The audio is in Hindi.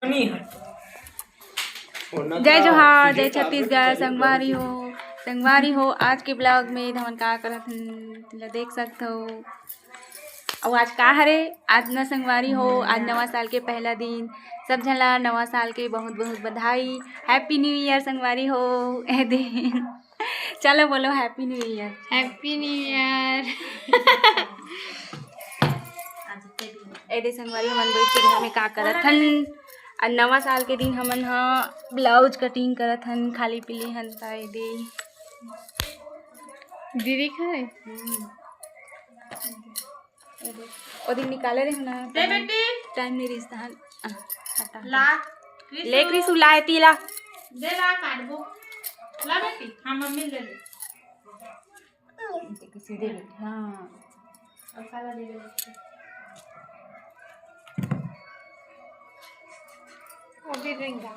जय जोहार, जय छत्तीसगढ़। संगवारी हो आज के ब्लॉग में हमन का करत हन देख सकते हो। और आज का हरे, आज न संगवारी हो, आज नवा साल के पहला दिन। सब झन ला नवा साल के बहुत बहुत बधाई। हैप्पी न्यू ईयर संगवारी हो। ए दिन चलो बोलो happy new year. Happy new year. ए दे संगवारी हमन बैठ के घर में का करत हन। आज नवा साल के दिन हमन हा ब्लाउज कटिंग करत हन, खाली पीली हन ताई दे दीदी खाए ओ दिन निकाले रहे ना दे बेटी टाइम नहीं रिश्ता हन हटा ला ले क्रिसु लाए तीला दे ला काटबो ला बेटी। हाँ मम्मी ले ले किसी दे बेटी। हाँ और सारा दे दे अभी रिंगा।